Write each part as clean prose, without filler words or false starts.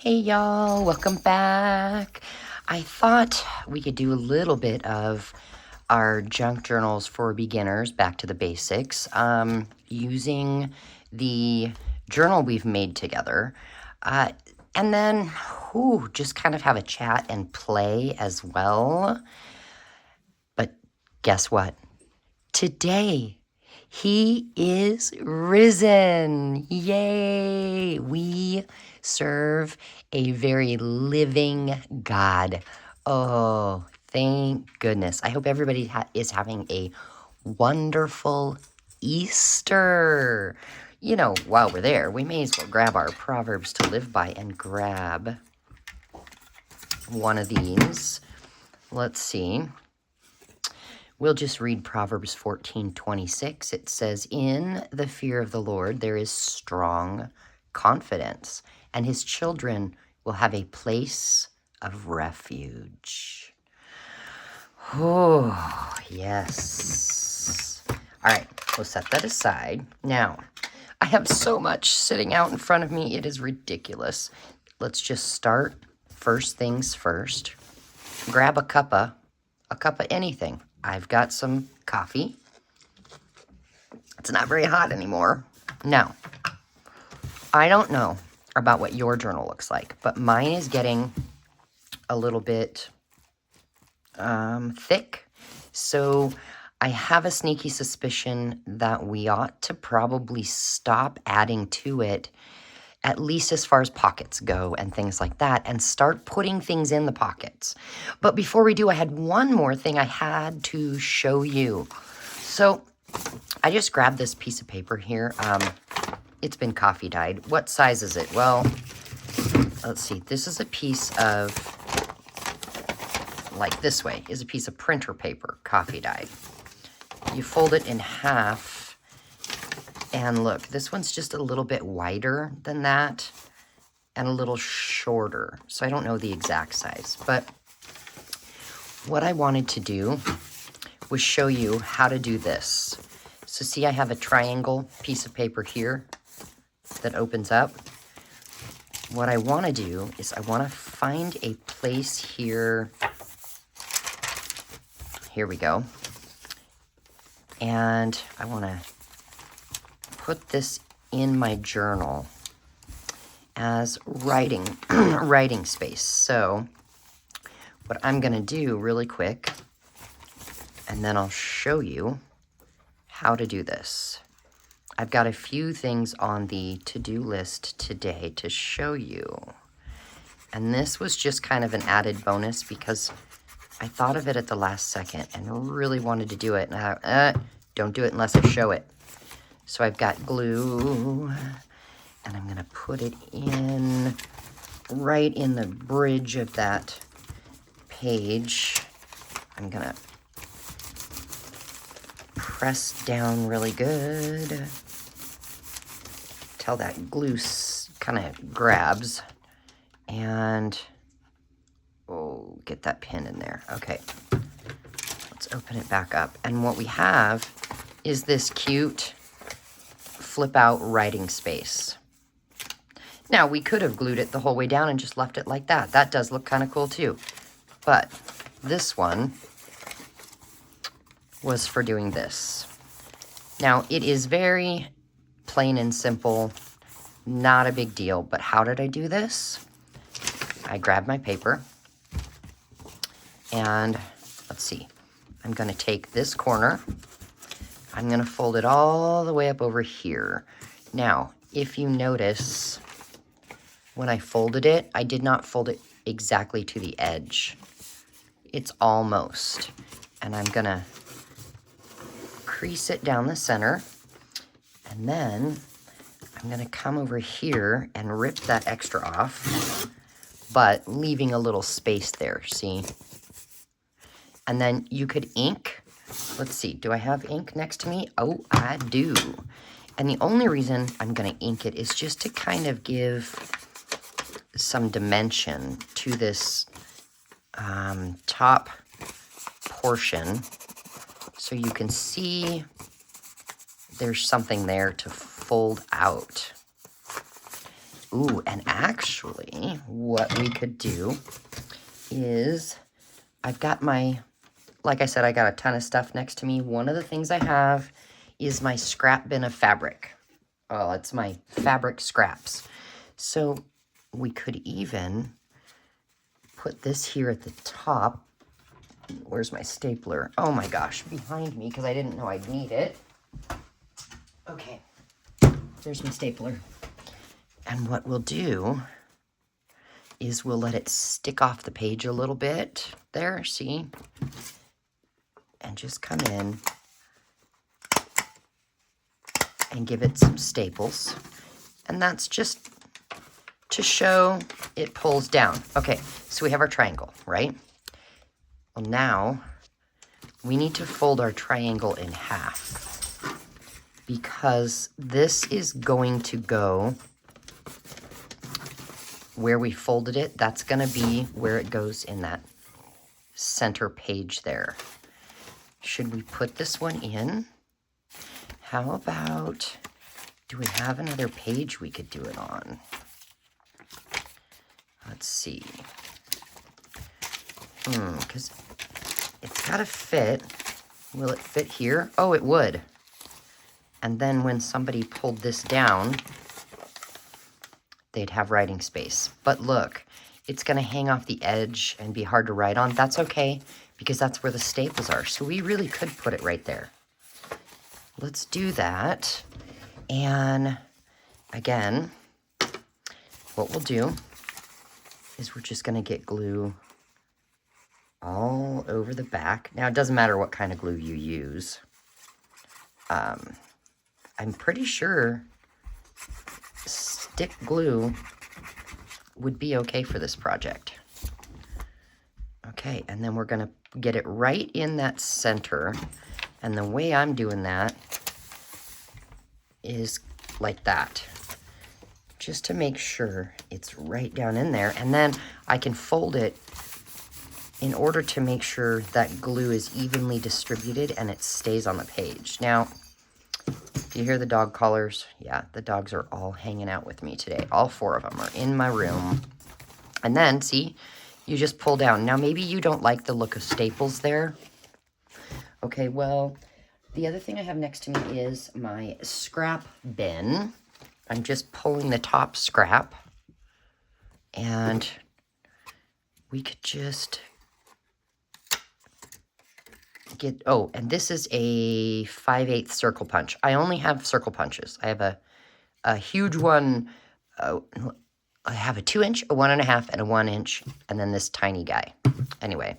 Hey y'all, welcome back. I thought we could do a little bit of our junk journals for beginners, back to the basics, using the journal we've made together. And then, just kind of have a chat and play as well. But guess what? Today, he is risen. Yay! We serve a very living God. Oh, thank goodness. I hope everybody is having a wonderful Easter. You know, while we're there, we may as well grab our Proverbs to live by and grab one of these. Let's see. We'll just read Proverbs 14:26. It says, "In the fear of the Lord there is strong confidence, and his children will have a place of refuge." Oh, yes. All right, we'll set that aside. Now, I have so much sitting out in front of me. It is ridiculous. Let's just start first things first. Grab a cup of anything. I've got some coffee. It's not very hot anymore. Now, I don't know about what your journal looks like, but mine is getting a little bit thick. So I have a sneaky suspicion that we ought to probably stop adding to it, at least as far as pockets go and things like that, and start putting things in the pockets. But before we do, I had one more thing I had to show you. So I just grabbed this piece of paper here. It's been coffee dyed. What size is it? Well, let's see. This is a piece of, like this way, is a piece of printer paper, coffee dyed. You fold it in half. And look, this one's just a little bit wider than that and a little shorter. So I don't know the exact size, but what I wanted to do was show you how to do this. So see, I have a triangle piece of paper here that opens up. What I want to do is I want to find a place here. Here we go. And I want to put this in my journal as writing space. So what I'm going to do really quick, and then I'll show you how to do this. I've got a few things on the to-do list today to show you. And this was just kind of an added bonus because I thought of it at the last second and really wanted to do it. And I thought, don't do it unless I show it. So I've got glue, and I'm going to put it in right in the bridge of that page. I'm going to press down really good till that glue kind of grabs. And, oh, get that pin in there. Okay, let's open it back up. And what we have is this cute flip out writing space. Now, we could have glued it the whole way down and just left it like that. That does look kind of cool too. But this one was for doing this. Now, it is very plain and simple, not a big deal. But how did I do this? I grabbed my paper and let's see. I'm going to take this corner. I'm going to fold it all the way up over here. Now, if you notice, when I folded it, I did not fold it exactly to the edge. It's almost. And I'm going to crease it down the center. And then I'm going to come over here and rip that extra off, but leaving a little space there, see? And then you could ink. Let's see, do I have ink next to me? Oh, I do. And the only reason I'm going to ink it is just to kind of give some dimension to this top portion. So you can see there's something there to fold out. Ooh, and actually, what we could do is, I've got my, like I said, I got a ton of stuff next to me. One of the things I have is my scrap bin of fabric. Oh, it's my fabric scraps. So we could even put this here at the top. Where's my stapler? Oh my gosh, behind me, because I didn't know I'd need it. Okay, there's my stapler. And what we'll do is we'll let it stick off the page a little bit. There, see? And just come in and give it some staples. And that's just to show it pulls down. Okay, so we have our triangle, right? Well, now we need to fold our triangle in half because this is going to go where we folded it. That's going to be where it goes in that center page there. Should we put this one in? How about, do we have another page we could do it on? Let's see. Because it's got to fit. Will it fit here? Oh, it would. And then when somebody pulled this down, they'd have writing space. But look, it's going to hang off the edge and be hard to write on. That's okay, because that's where the staples are. So we really could put it right there. Let's do that. And again, what we'll do is we're just going to get glue all over the back. Now, it doesn't matter what kind of glue you use. I'm pretty sure stick glue would be okay for this project. Okay, and then we're going to get it right in that center. And the way I'm doing that is like that, just to make sure it's right down in there. And then I can fold it in order to make sure that glue is evenly distributed and it stays on the page. Now, do you hear the dog collars? Yeah, the dogs are all hanging out with me today. All 4 of them are in my room. And then, see, you just pull down. Now, maybe you don't like the look of staples there. Okay, well, the other thing I have next to me is my scrap bin. I'm just pulling the top scrap. And we could just get, oh, and this is a 5/8 circle punch. I only have circle punches. I have a huge one. I have a 2-inch, a 1.5, and a 1-inch, and then this tiny guy. Anyway,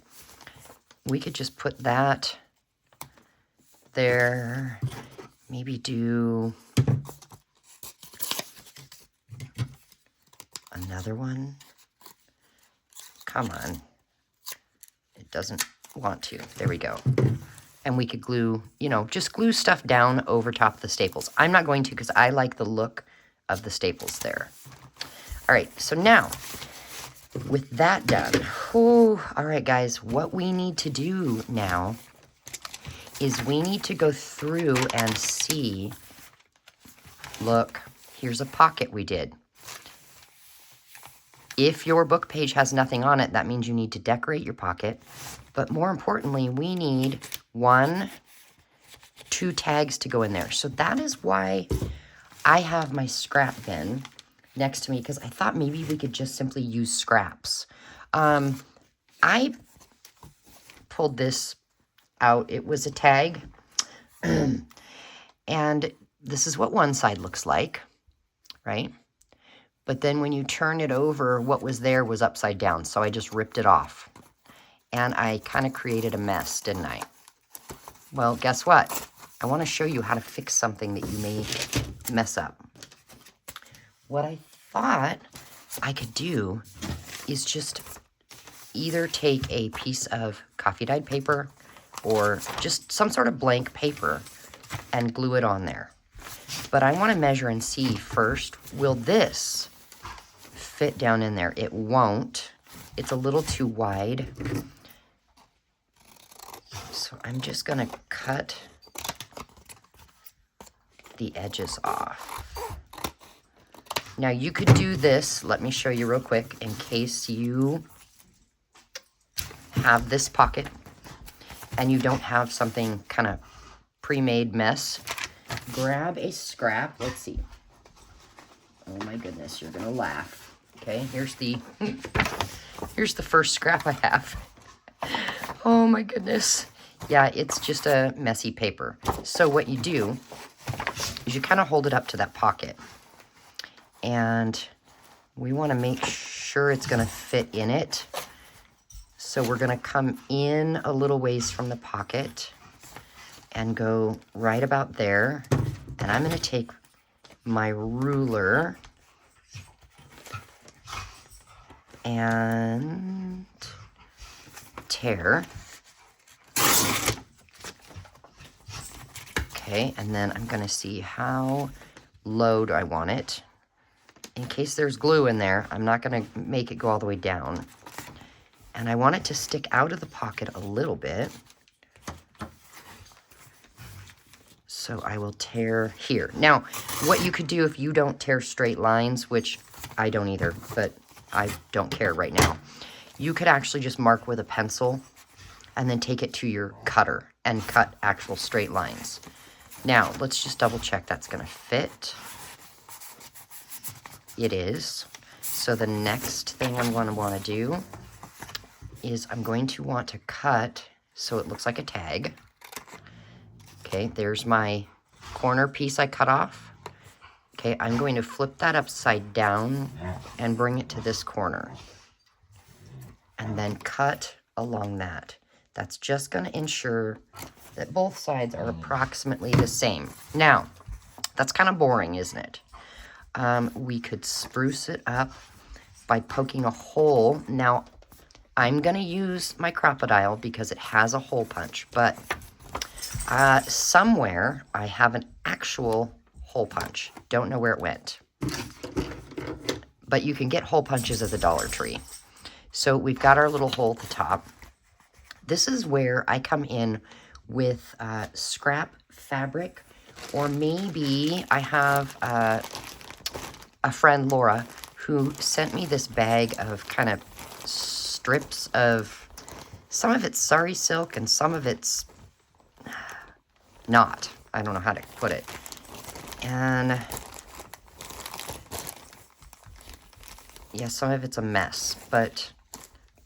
we could just put that there. Maybe do another one. Come on. It doesn't want to. There we go. And we could glue, you know, just glue stuff down over top of the staples. I'm not going to because I like the look of the staples there. All right, so now with that done, all right, guys, what we need to do now is we need to go through and see, look, here's a pocket we did. If your book page has nothing on it, that means you need to decorate your pocket. But more importantly, we need 1, 2 tags to go in there. So that is why I have my scrap bin next to me, because I thought maybe we could just simply use scraps. I pulled this out. It was a tag. And this is what one side looks like, right? But then when you turn it over, what was there was upside down. So I just ripped it off. And I kind of created a mess, didn't I? Well, guess what? I want to show you how to fix something that you may mess up. What I thought I could do is just either take a piece of coffee dyed paper or just some sort of blank paper and glue it on there. But I want to measure and see first, will this fit down in there? It won't. It's a little too wide. So I'm just going to cut the edges off. Now you could do this, let me show you real quick, in case you have this pocket and you don't have something kind of pre-made mess. Grab a scrap, let's see. Oh my goodness, you're gonna laugh. Okay, here's the first scrap I have. Oh my goodness. Yeah, it's just a messy paper. So what you do is you kind of hold it up to that pocket. And we want to make sure it's going to fit in it. So we're going to come in a little ways from the pocket and go right about there. And I'm going to take my ruler and tear. Okay, and then I'm going to see how low do I want it. In case there's glue in there, I'm not going to make it go all the way down. And I want it to stick out of the pocket a little bit. So I will tear here. Now, what you could do if you don't tear straight lines, which I don't either, but I don't care right now. You could actually just mark with a pencil and then take it to your cutter and cut actual straight lines. Now, let's just double check that's going to fit. It is. So the next thing I'm going to want to do is I'm going to want to cut so it looks like a tag. Okay, there's my corner piece I cut off. Okay, I'm going to flip that upside down and bring it to this corner. And then cut along that. That's just going to ensure that both sides are approximately the same. Now, that's kind of boring, isn't it? We could spruce it up by poking a hole. Now, I'm going to use my Crop-A-Dile because it has a hole punch, but somewhere I have an actual hole punch. Don't know where it went. But you can get hole punches at the Dollar Tree. So we've got our little hole at the top. This is where I come in with scrap fabric, or maybe I have a friend, Laura, who sent me this bag of kind of strips of, some of it's sari silk and some of it's not. I don't know how to put it. And yeah, some of it's a mess, but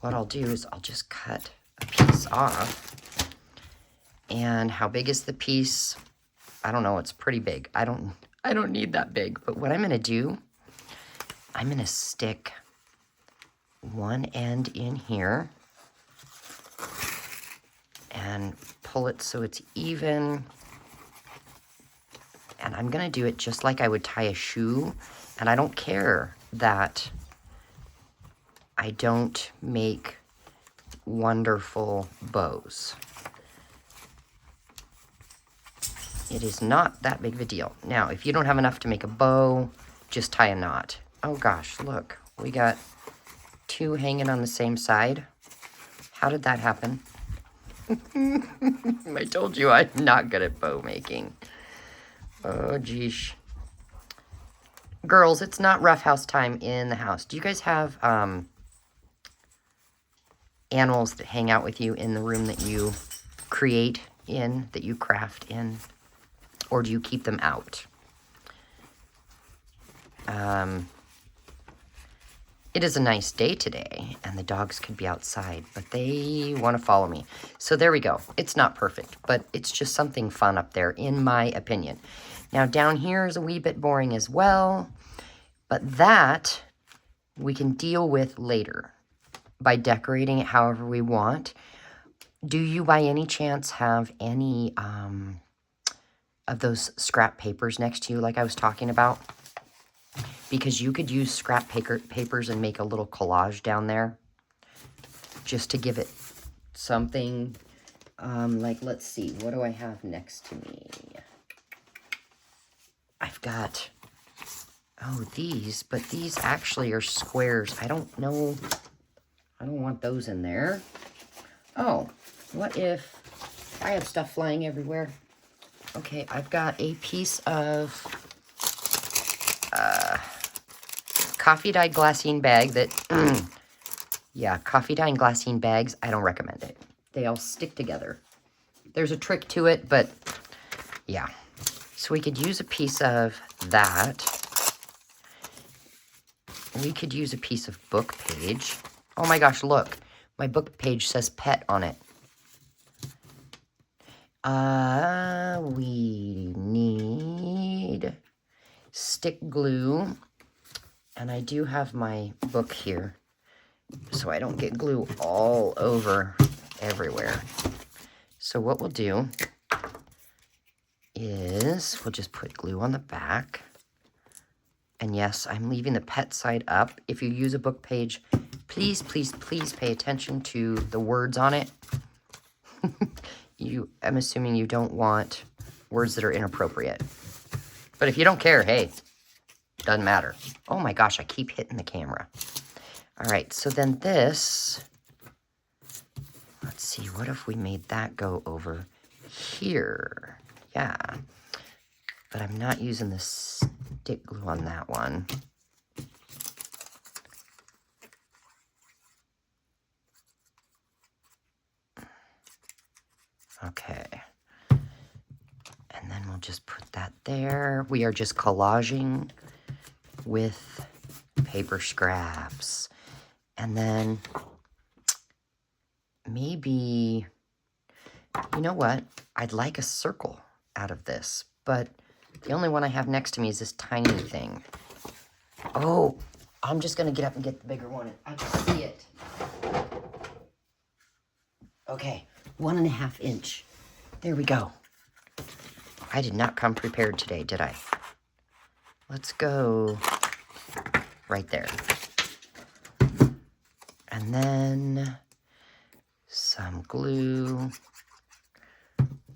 what I'll do is I'll just cut a piece off. And how big is the piece? I don't know, it's pretty big. I don't need that big, but what I'm gonna do, I'm gonna stick one end in here and pull it so it's even. And I'm gonna do it just like I would tie a shoe. And I don't care that I don't make wonderful bows. It is not that big of a deal. Now, if you don't have enough to make a bow, just tie a knot. Oh gosh, look, we got two hanging on the same side. How did that happen? I told you I'm not good at bow making. Oh, geesh. Girls, it's not roughhouse time in the house. Do you guys have animals that hang out with you in the room that you create in, that you craft in? Or do you keep them out? It is a nice day today, and the dogs could be outside, but they want to follow me. So there we go. It's not perfect, but it's just something fun up there, in my opinion. Now, down here is a wee bit boring as well, but that we can deal with later by decorating it however we want. Do you, by any chance, have any of those scrap papers next to you like I was talking about? Because you could use scrap papers and make a little collage down there just to give it something. Like, let's see, what do I have next to me? I've got, oh, these, but these actually are squares. I don't know, I don't want those in there. Oh, what if I have stuff flying everywhere? Okay, I've got a piece of coffee dyed glassine bag that, yeah, coffee dyed glassine bags, I don't recommend it. They all stick together. There's a trick to it, but yeah. So we could use a piece of that. We could use a piece of book page. Oh my gosh, look. My book page says pet on it. We need stick glue. And I do have my book here, so I don't get glue all over everywhere. So what we'll do is we'll just put glue on the back. And yes, I'm leaving the pet side up. If you use a book page, please, please, please pay attention to the words on it. I'm assuming you don't want words that are inappropriate. But if you don't care, hey, doesn't matter. Oh my gosh, I keep hitting the camera. All right, so then this, let's see, what if we made that go over here? Yeah, but I'm not using the stick glue on that one. Okay. And then we'll just put that there. We are just collaging with paper scraps. And then maybe, you know what? I'd like a circle out of this, but the only one I have next to me is this tiny thing. Oh, I'm just gonna get up and get the bigger one. I can see it. Okay, 1.5 inch. There we go. I did not come prepared today, did I? Let's go right there. And then some glue.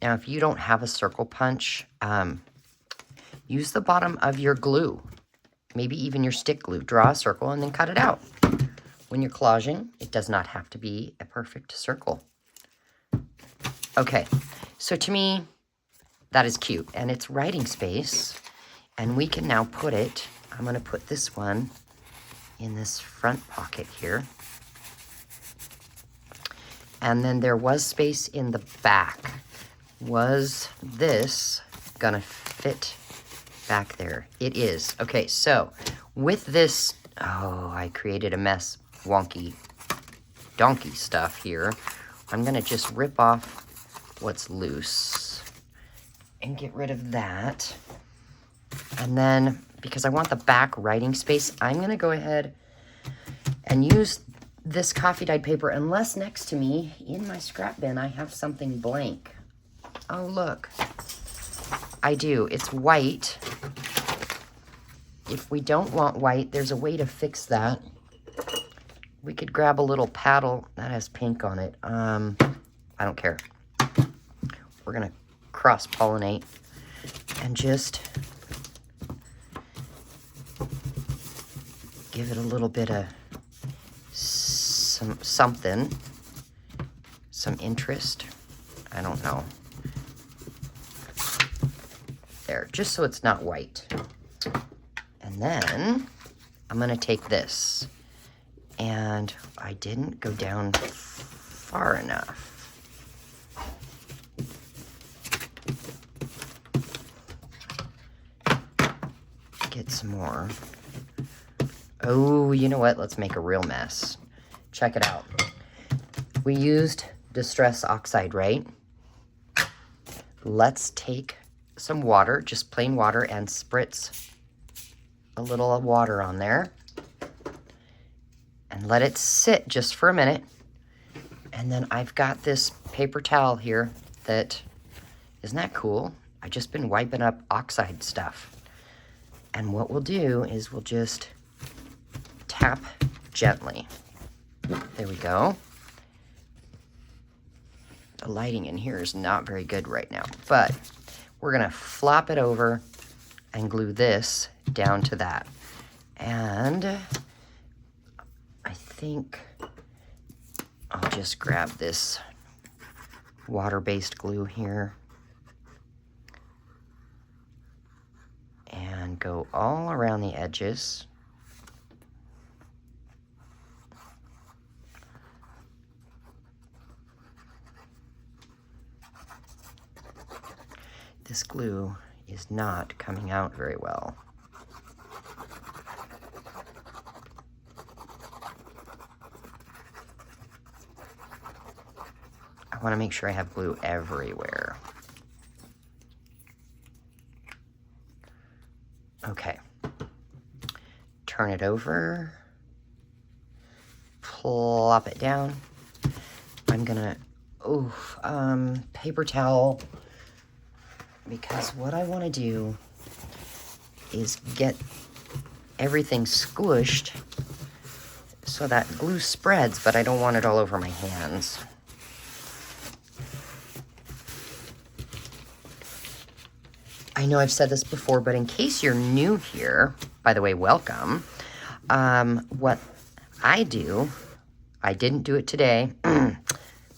Now, if you don't have a circle punch, use the bottom of your glue. Maybe even your stick glue. Draw a circle and then cut it out. When you're collaging, it does not have to be a perfect circle. Okay, so to me, that is cute. And it's writing space. And we can now put it, I'm going to put this one in this front pocket here. And then there was space in the back. Was this gonna fit back there? It is. Okay, so with this, oh, I created a mess, wonky donkey stuff here. I'm gonna just rip off what's loose and get rid of that. And then, because I want the back writing space, I'm gonna go ahead and use this coffee dyed paper, unless next to me in my scrap bin I have something blank. Oh, look. I do. It's white. If we don't want white, there's a way to fix that. We could grab a little paddle that has pink on it. I don't care. We're going to cross-pollinate and just give it a little bit of something, some interest. I don't know. There, just so it's not white. And then I'm gonna take this, and I didn't go down far enough. Get some more. Oh, you know what? Let's make a real mess. Check it out. We used Distress Oxide, right? Let's take some water, just plain water, and spritz a little water on there. And let it sit just for a minute. And then I've got this paper towel here that, isn't that cool? I've just been wiping up oxide stuff. And what we'll do is we'll just tap gently. There we go. The lighting in here is not very good right now, but we're gonna flop it over and glue this down to that. And I think I'll just grab this water-based glue here and go all around the edges. This glue is not coming out very well. I want to make sure I have glue everywhere. Okay. Turn it over. Plop it down. I'm gonna, paper towel, because what I want to do is get everything squished so that glue spreads, but I don't want it all over my hands. I know I've said this before, but in case you're new here, by the way, welcome. What I do, I didn't do it today,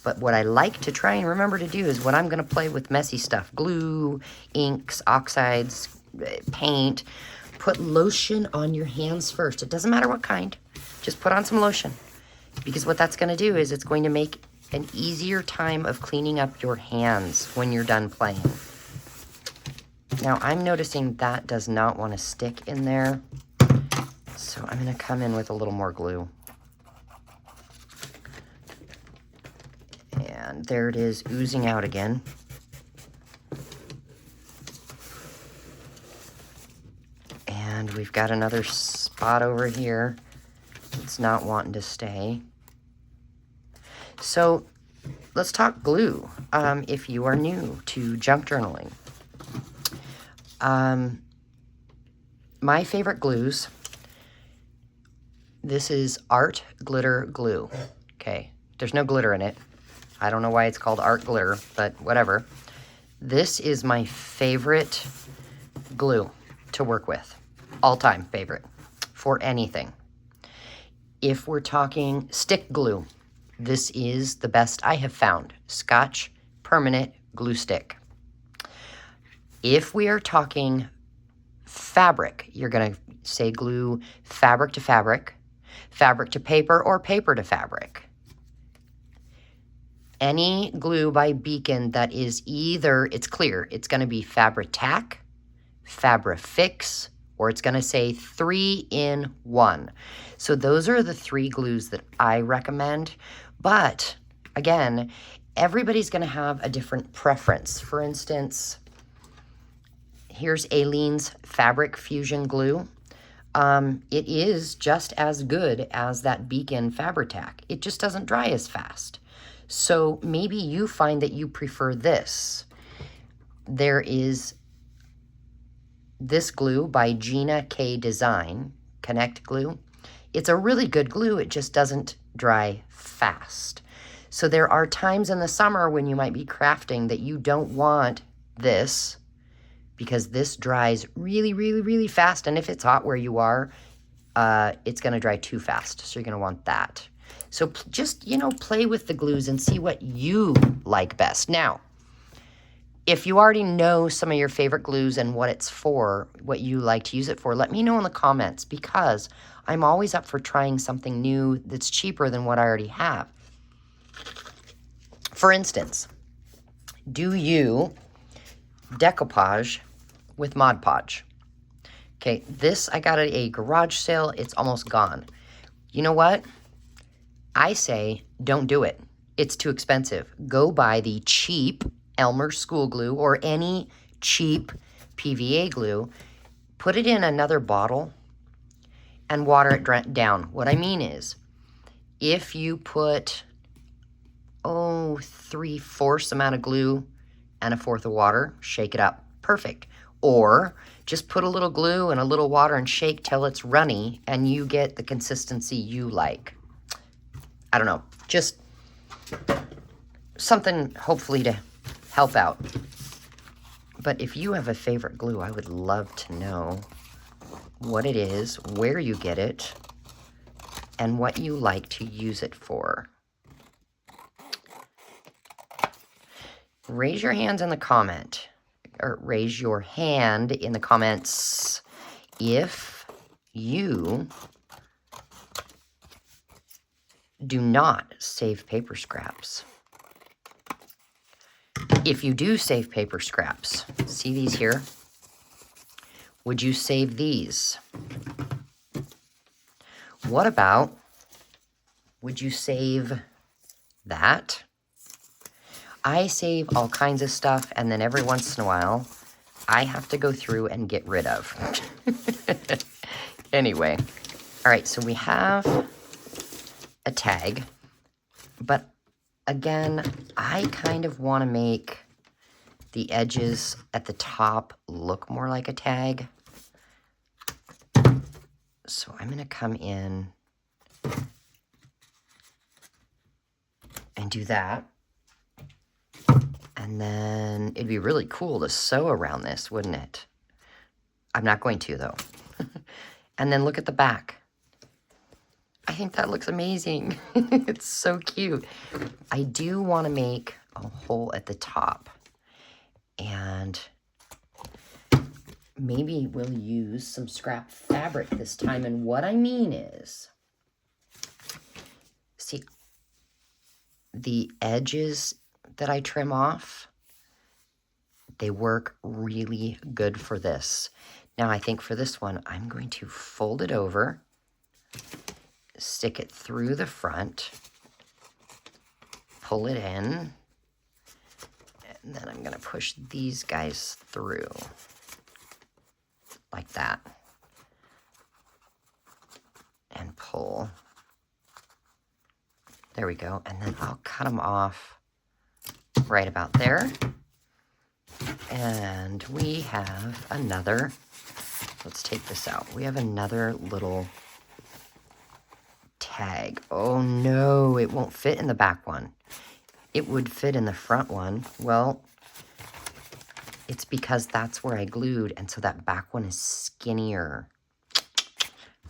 but what I like to try and remember to do is when I'm going to play with messy stuff, glue, inks, oxides, paint, put lotion on your hands first. It doesn't matter what kind, just put on some lotion. Because what that's going to do is it's going to make an easier time of cleaning up your hands when you're done playing. Now, I'm noticing that does not want to stick in there, so I'm going to come in with a little more glue. And there it is, oozing out again. And we've got another spot over here. It's not wanting to stay. So, let's talk glue, if you are new to junk journaling. My favorite glues, this is Art Glitter Glue. Okay, there's no glitter in it. I don't know why it's called Art Glitter, but whatever. This is my favorite glue to work with. All-time favorite for anything. If we're talking stick glue, this is the best I have found. Scotch Permanent Glue Stick. If we are talking fabric, you're going to say glue fabric to fabric, fabric to paper, or paper to fabric. Any glue by Beacon that is either, it's clear, it's going to be Fabri-Tac, Fabri-Fix, or it's going to say 3-in-1. So those are the 3 glues that I recommend. But again, everybody's going to have a different preference. For instance, here's Aleene's Fabric Fusion Glue. It is just as good as that Beacon Fabri-Tac. It just doesn't dry as fast. So maybe you find that you prefer this. There is this glue by Gina K Design, Connect Glue. It's a really good glue. It just doesn't dry fast. So there are times in the summer when you might be crafting that you don't want this, because this dries really, really, really fast. And if it's hot where you are, it's going to dry too fast. So you're going to want that. So just, play with the glues and see what you like best. Now, if you already know some of your favorite glues and what it's for, what you like to use it for, let me know in the comments, because I'm always up for trying something new that's cheaper than what I already have. For instance, do you decoupage with Mod Podge? Okay, this I got at a garage sale. It's almost gone. You know what? I say don't do it. It's too expensive. Go buy the cheap Elmer's School Glue or any cheap PVA glue. Put it in another bottle and water it down. What I mean is, if you put, 3/4 amount of glue and 1/4 of water, shake it up. Perfect. Or just put a little glue and a little water and shake till it's runny and you get the consistency you like. I don't know. Just something hopefully to help out. But if you have a favorite glue, I would love to know what it is, where you get it, and what you like to use it for. Raise your hands in the comment, or raise your hand in the comments if you do not save paper scraps. If you do save paper scraps, see these here? Would you save these? What about, would you save that? I save all kinds of stuff, and then every once in a while, I have to go through and get rid of. Anyway, all right, so we have a tag, but again, I kind of want to make the edges at the top look more like a tag. So I'm going to come in and do that. And then it'd be really cool to sew around this, wouldn't it? I'm not going to, though. And then look at the back. I think that looks amazing. It's so cute. I do want to make a hole at the top. And maybe we'll use some scrap fabric this time. And what I mean is, see, the edges that I trim off, they work really good for this. Now, I think for this one, I'm going to fold it over, stick it through the front, pull it in, and then I'm going to push these guys through like that and pull. There we go. And then I'll cut them off right about there. And we have another, let's take this out. We have another little tag. Oh no, it won't fit in the back one. It would fit in the front one. Well, it's because that's where I glued, and so that back one is skinnier.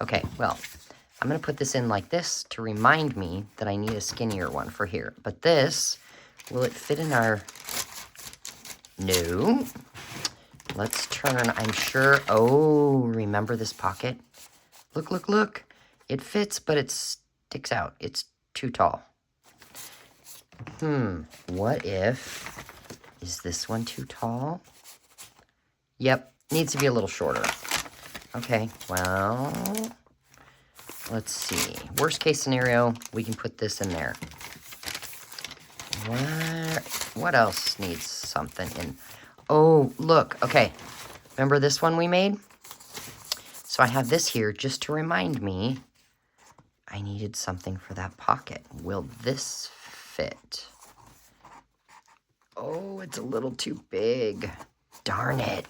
Okay, well, I'm gonna put this in like this to remind me that I need a skinnier one for here. But this, will it fit in our, no. Let's turn, I'm sure, oh, remember this pocket? Look, look, look. It fits, but it sticks out. It's too tall. What if, is this one too tall? Yep, needs to be a little shorter. Okay, well, let's see. Worst case scenario, we can put this in there. What else needs something in? Oh, look, okay. Remember this one we made? So I have this here just to remind me I needed something for that pocket. Will this fit? Oh, it's a little too big. Darn it.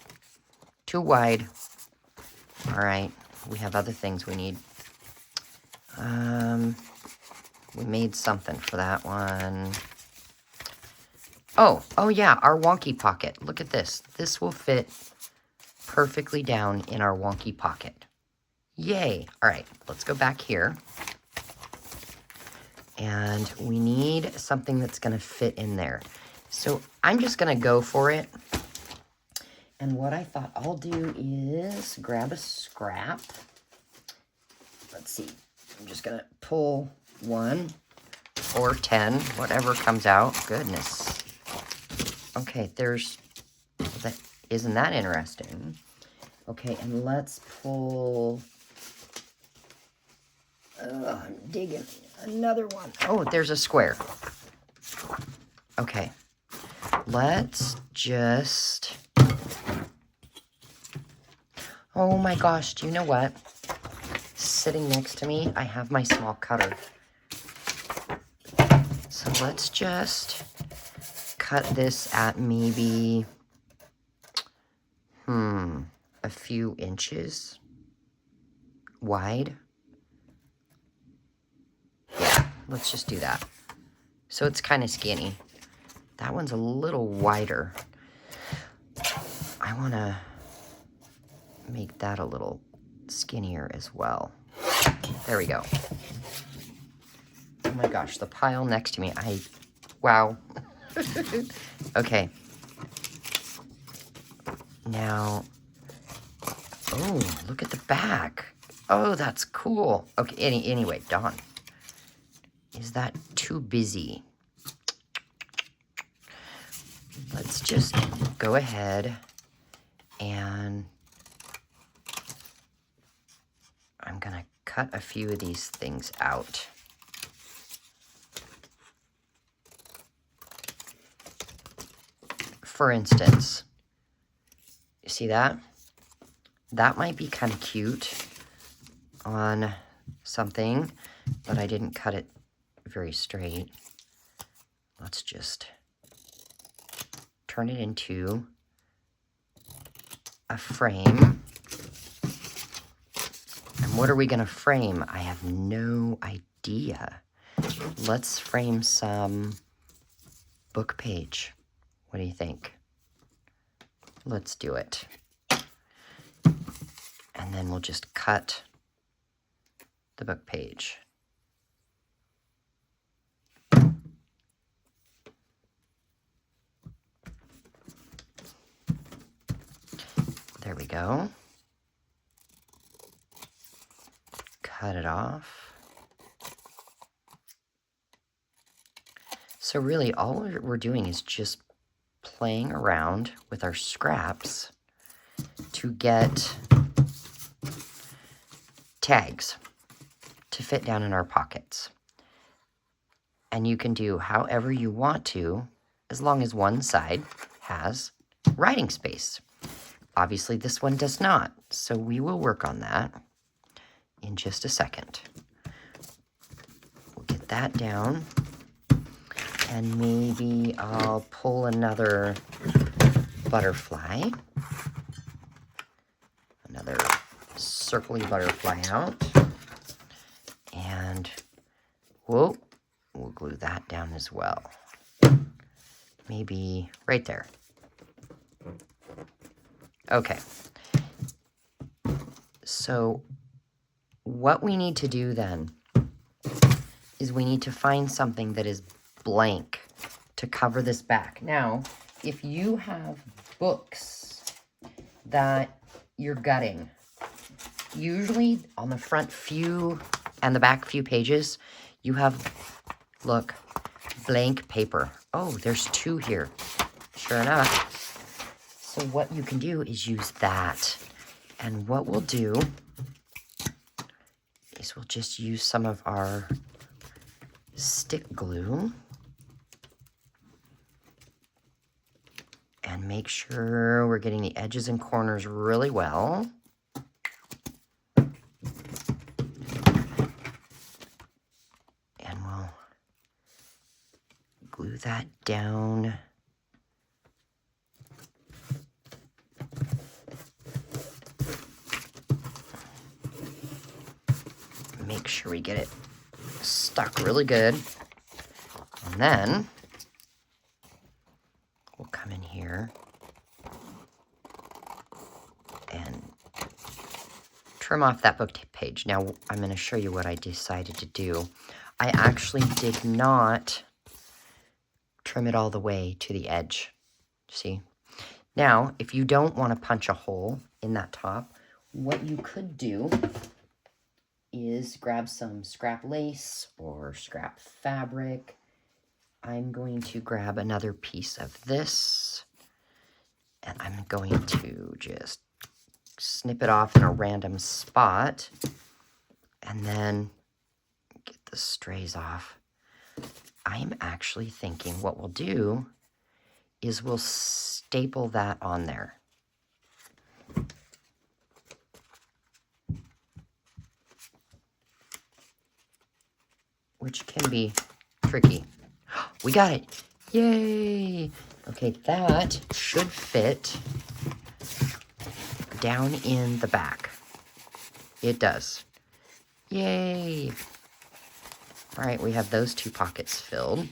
Too wide. All right, we have other things we need. We made something for that one. Oh yeah, our wonky pocket. Look at this. This will fit perfectly down in our wonky pocket. Yay. All right, let's go back here. And we need something that's going to fit in there. So I'm just going to go for it. And what I thought I'll do is grab a scrap. Let's see. I'm just going to pull 1 or 10, whatever comes out. Goodness. Okay, isn't that interesting? Okay, and let's pull, I'm digging another one. Oh, there's a square. Okay, let's just, oh my gosh, do you know what? Sitting next to me, I have my small cutter. So let's just cut this at maybe, a few inches wide. Yeah, let's just do that. So it's kind of skinny. That one's a little wider. I want to make that a little skinnier as well. There we go. Oh my gosh, the pile next to me, wow. Okay. Now, oh, look at the back. Oh, that's cool. Okay, anyway, Dawn. Is that too busy? let's just go ahead and I'm gonna cut a few of these things out. For instance, you see that? That might be kind of cute on something, but I didn't cut it very straight. Let's just turn it into a frame. And what are we gonna frame? I have no idea. Let's frame some book page. What do you think? Let's do it. And then we'll just cut the book page. There we go. Cut it off. So really all we're doing is just playing around with our scraps to get tags to fit down in our pockets. And you can do however you want to, as long as one side has writing space. Obviously this one does not, so we will work on that in just a second. We'll get that down, and maybe I'll pull another butterfly, another circly butterfly out, and whoa, we'll glue that down as well. Maybe right there. Okay. So what we need to do then is we need to find something that is blank to cover this back. Now, if you have books that you're gutting, usually on the front few and the back few pages, you have, look, blank paper. Oh, there's 2 here. Sure enough. So what you can do is use that. And what we'll do is we'll just use some of our stick glue and make sure we're getting the edges and corners really well. And we'll glue that down. Make sure we get it stuck really good. And then we'll come in here and trim off that book page. Now I'm going to show you what I decided to do. I actually did not trim it all the way to the edge. See? Now, if you don't want to punch a hole in that top, what you could do is grab some scrap lace or scrap fabric. I'm going to grab another piece of this, and I'm going to just snip it off in a random spot, and then get the strays off. I'm actually thinking what we'll do is we'll staple that on there. Which can be tricky. We got it. Yay. Okay, that should fit down in the back. It does. Yay. All right, we have those 2 pockets filled.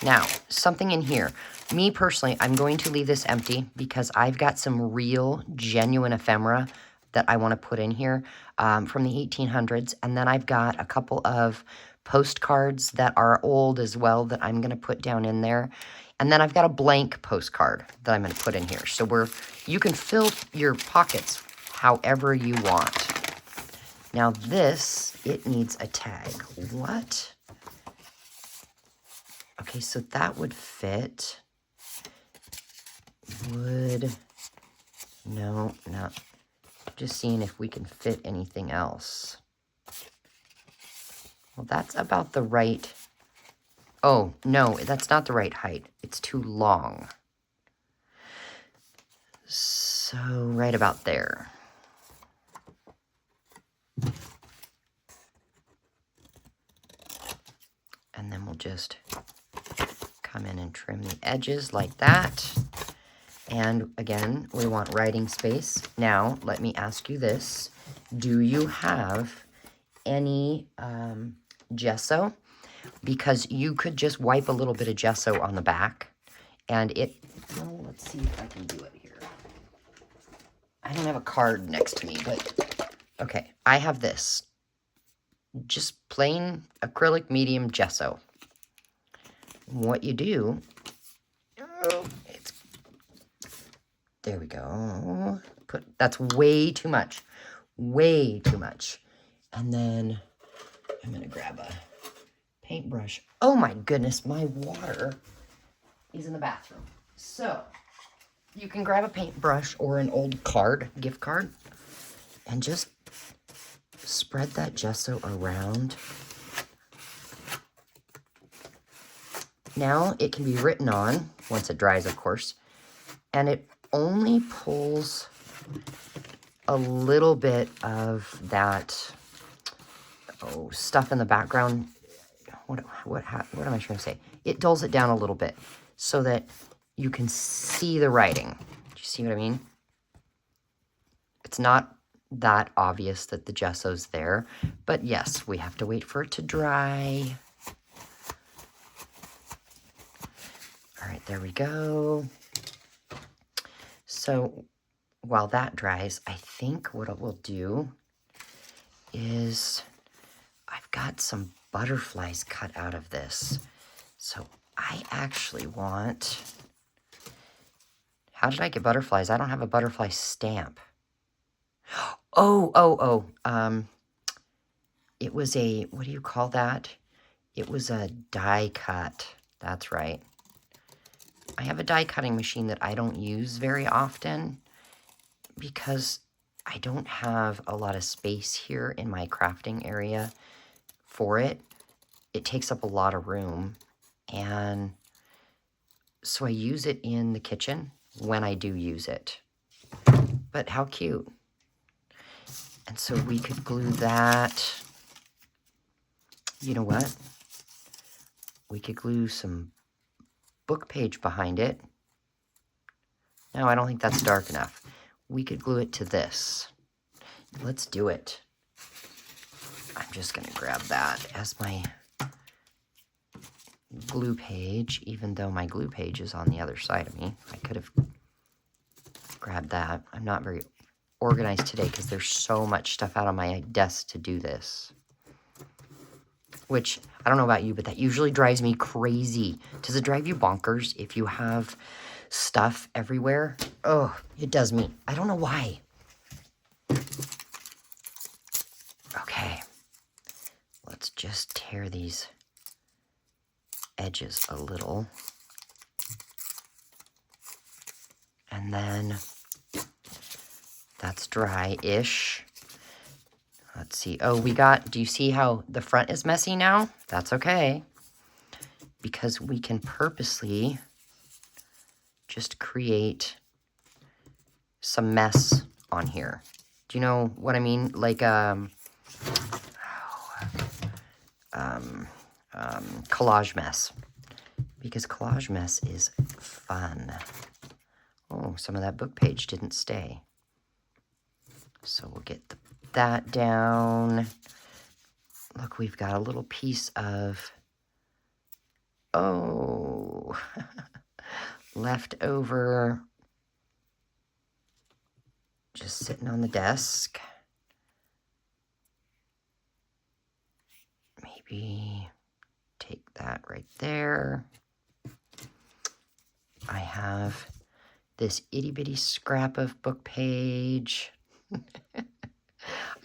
Now, something in here. Me personally, I'm going to leave this empty because I've got some real, genuine ephemera that I want to put in here from the 1800s. And then I've got a couple of postcards that are old as well that I'm going to put down in there. And then I've got a blank postcard that I'm going to put in here. So you can fill your pockets however you want. Now this, it needs a tag. What? Okay, so that would fit. wood. No, not. Just seeing if we can fit anything else. Well, that's about the right. Oh, no, that's not the right height. It's too long. So, right about there. And then we'll just come in and trim the edges like that. And again, we want writing space. Now, let me ask you this. Do you have any gesso? Because you could just wipe a little bit of gesso on the back. And it, well, let's see if I can do it here. I don't have a card next to me, but okay, I have this. Just plain acrylic medium gesso. What you do, there we go. That's way too much. Way too much. And then I'm gonna grab a paintbrush. Oh my goodness, my water is in the bathroom. So you can grab a paintbrush or an old card, gift card, and just spread that gesso around. Now it can be written on, once it dries, of course, and it only pulls a little bit of that, stuff in the background. What am I trying to say? It dulls it down a little bit so that you can see the writing. Do you see what I mean? It's not that obvious that the gesso's there, but yes, we have to wait for it to dry. All right, there we go. So while that dries, I think what it will do is I've got some butterflies cut out of this. So I actually want, how did I get butterflies? I don't have a butterfly stamp. It was a, what do you call that? It was a die cut. That's right. I have a die cutting machine that I don't use very often because I don't have a lot of space here in my crafting area for it. It takes up a lot of room, and so I use it in the kitchen when I do use it. But how cute. And so we could glue that. You know what? We could glue some book page behind it. No, I don't think that's dark enough. We could glue it to this. Let's do it. I'm just going to grab that as my glue page, even though my glue page is on the other side of me. I could have grabbed that. I'm not very organized today because there's so much stuff out on my desk to do this. Which, I don't know about you, but that usually drives me crazy. Does it drive you bonkers if you have stuff everywhere? Oh, it does me. I don't know why. Okay. Let's just tear these edges a little. And then that's dry-ish. Let's see. Oh, do you see how the front is messy now? That's okay. Because we can purposely just create some mess on here. Do you know what I mean? Like, collage mess. Because collage mess is fun. Oh, some of that book page didn't stay. So we'll get that down. Look, we've got a little piece of, left over. Just sitting on the desk. Maybe take that right there. I have this itty bitty scrap of book page.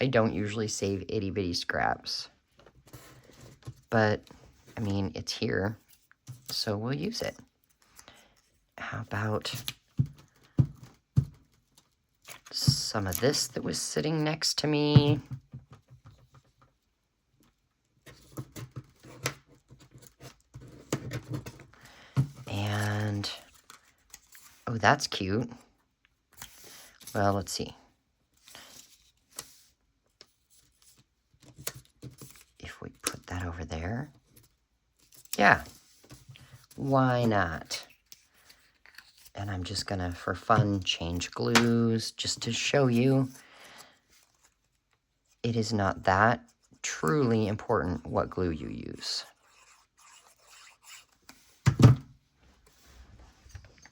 I don't usually save itty bitty scraps, but I mean, it's here, so we'll use it. How about some of this that was sitting next to me. And, oh, that's cute. Well, let's see. If we put that over there. Yeah, why not? And I'm just gonna, for fun, change glues just to show you it is not that truly important what glue you use.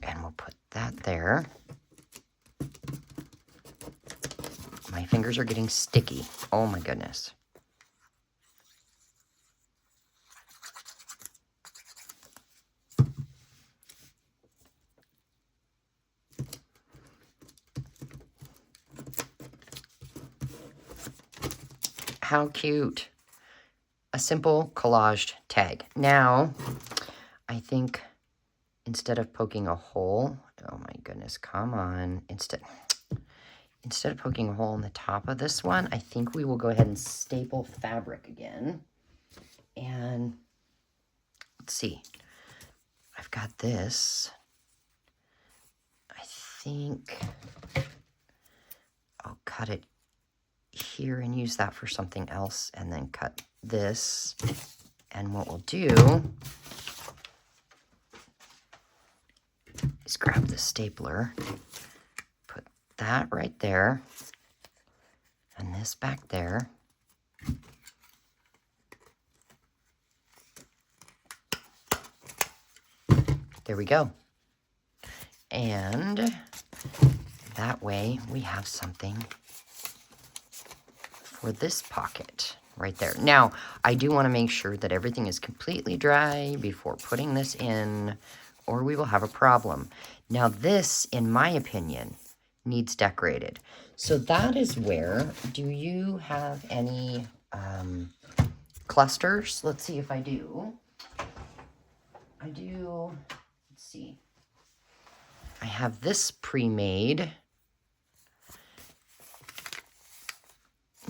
And we'll put that there. My fingers are getting sticky. Oh my goodness. How cute. A simple collaged tag. Now, I think instead of poking a hole, oh my goodness, come on. Instead of poking a hole in the top of this one, I think we will go ahead and staple fabric again. And let's see. I've got this. I think I'll cut it here and use that for something else, and then cut this. And what we'll do is grab the stapler, put that right there, and this back there. There we go. And that way we have something for this pocket right there. Now, I do want to make sure that everything is completely dry before putting this in, or we will have a problem. Now, this, in my opinion, needs decorated. So that is where, do you have any clusters? Let's see if I do. I do, let's see. I have this pre-made.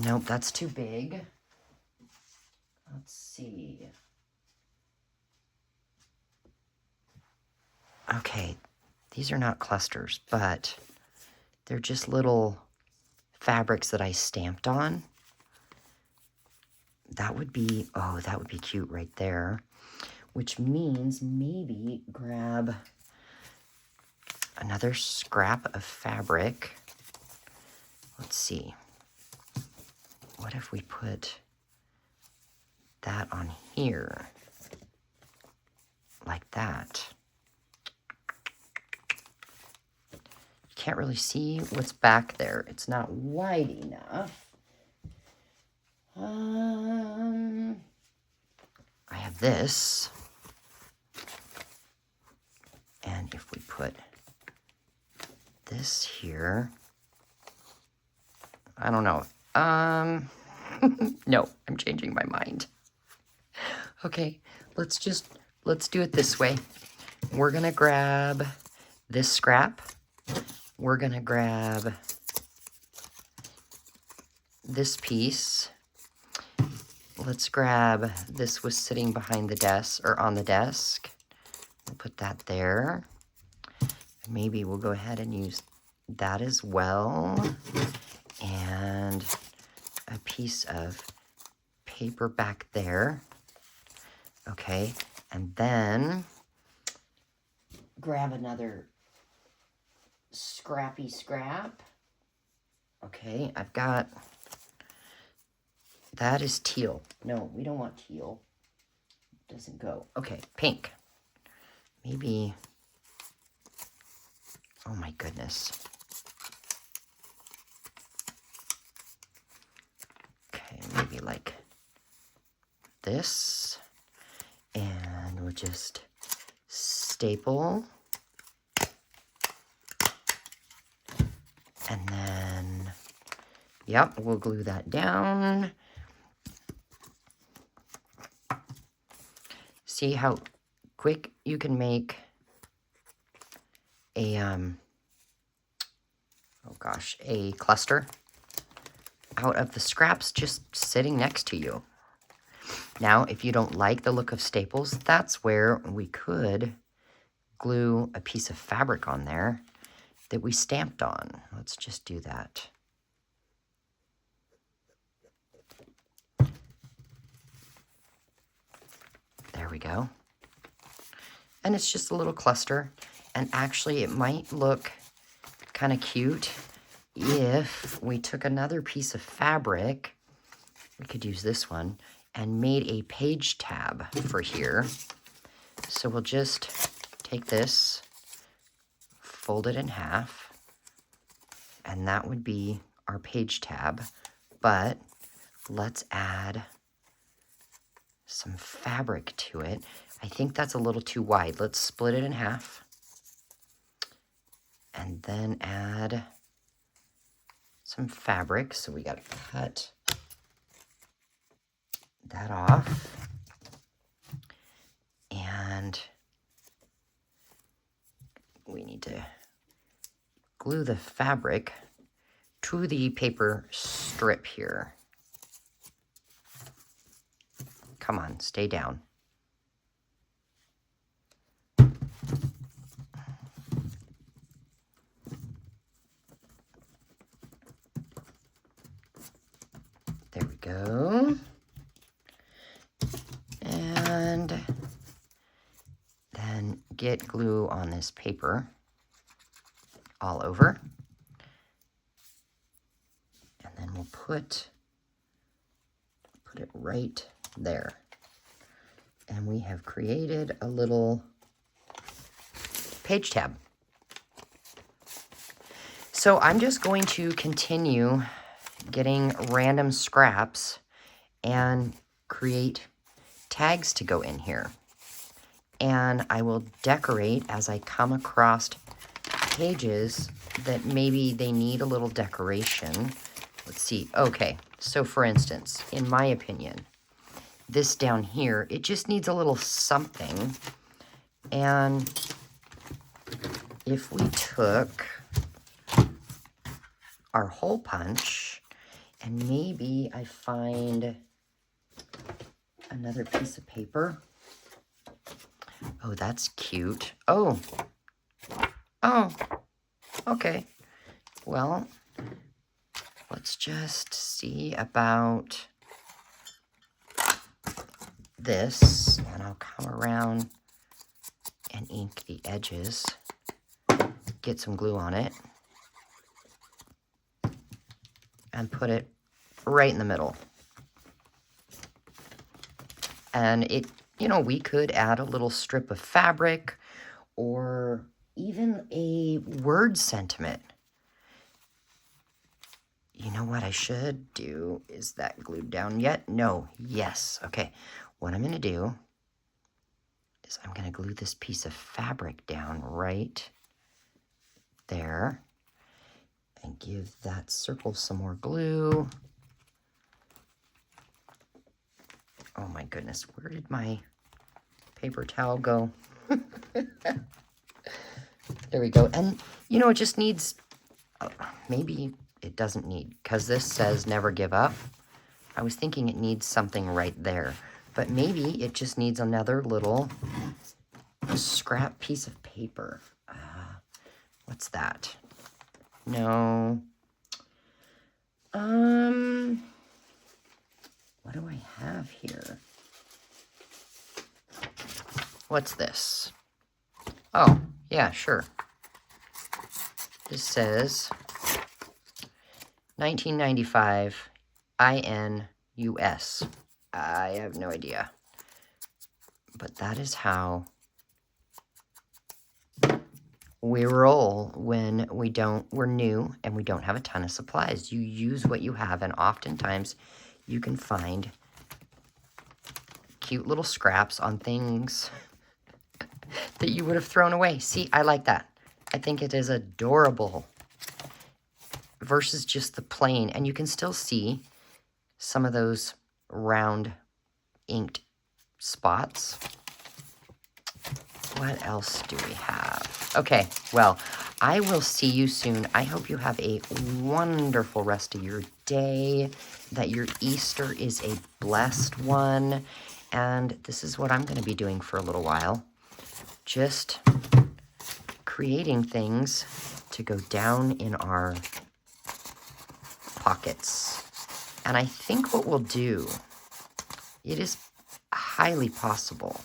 Nope, that's too big. Let's see. Okay, these are not clusters, but they're just little fabrics that I stamped on. That would be, oh, that would be cute right there. Which means maybe grab another scrap of fabric. Let's see. What if we put that on here? Like that. You can't really see what's back there. It's not wide enough. I have this. And if we put this here, I don't know. No, I'm changing my mind. Okay, let's do it this way. We're gonna grab this scrap. We're gonna grab this piece. Let's grab, this was sitting behind the desk, or on the desk. We'll put that there. Maybe we'll go ahead and use that as well. And a piece of paper back there. Okay, and then grab another scrappy scrap. Okay, I've got, that is teal. No, we don't want teal. Doesn't go. Okay, pink. Maybe, oh my goodness. Okay, maybe like this. And we'll just staple. And then, yep, we'll glue that down. See how quick you can make a, oh gosh, a cluster out of the scraps just sitting next to you. Now, if you don't like the look of staples, that's where we could glue a piece of fabric on there that we stamped on. Let's just do that. There we go. And it's just a little cluster. And actually, it might look kind of cute if we took another piece of fabric, we could use this one, and made a page tab for here. So we'll just take this, fold it in half, and that would be our page tab. But let's add some fabric to it. I think that's a little too wide. Let's split it in half and then add some fabric. So we got to cut that off. And we need to glue the fabric to the paper strip here. Come on, stay down. There we go. And then get glue on this paper all over. And then we'll put it right there. And we have created a little page tab. So I'm just going to continue getting random scraps and create tags to go in here. And I will decorate as I come across pages that maybe they need a little decoration. Let's see. Okay, so for instance, in my opinion, this down here, it just needs a little something. And if we took our hole punch, and maybe I find another piece of paper. Oh, that's cute. Oh, okay. Well, let's just see about this, and I'll come around and ink the edges, get some glue on it, and put it right in the middle. And it, you know, we could add a little strip of fabric or even a word sentiment. You know what I should do? Is that glued down yet? No. Yes. Okay. What I'm going to do is I'm going to glue this piece of fabric down right there and give that circle some more glue. Oh my goodness, where did my paper towel go? There we go. And, you know, it just needs, maybe it doesn't need, because this says never give up. I was thinking it needs something right there. But maybe it just needs another little scrap piece of paper. What's that? No. What do I have here? What's this? Oh, yeah, sure. This says 1995 INUS. I have no idea. But that is how we roll when we're new and we don't have a ton of supplies. You use what you have, and oftentimes you can find cute little scraps on things that you would have thrown away. See, I like that. I think it is adorable versus just the plain. And you can still see some of those round inked spots. What else do we have? Okay, well, I will see you soon. I hope you have a wonderful rest of your day, that your Easter is a blessed one. And this is what I'm going to be doing for a little while. Just creating things to go down in our pockets. And I think what we'll do, it is highly possible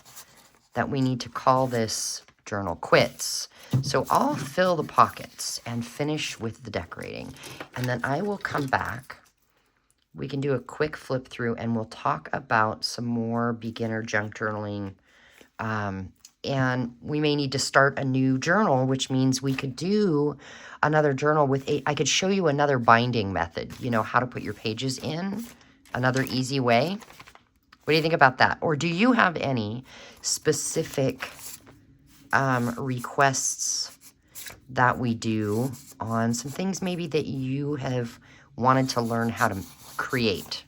that we need to call this journal quits. So I'll fill the pockets and finish with the decorating. And then I will come back. We can do a quick flip through and we'll talk about some more beginner junk journaling. And we may need to start a new journal, which means we could do another journal with I could show you another binding method, you know, how to put your pages in, another easy way. What do you think about that? Or do you have any specific requests that we do on some things maybe that you have wanted to learn how to create?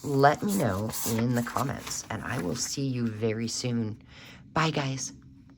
Let me know in the comments, and I will see you very soon. Bye, guys.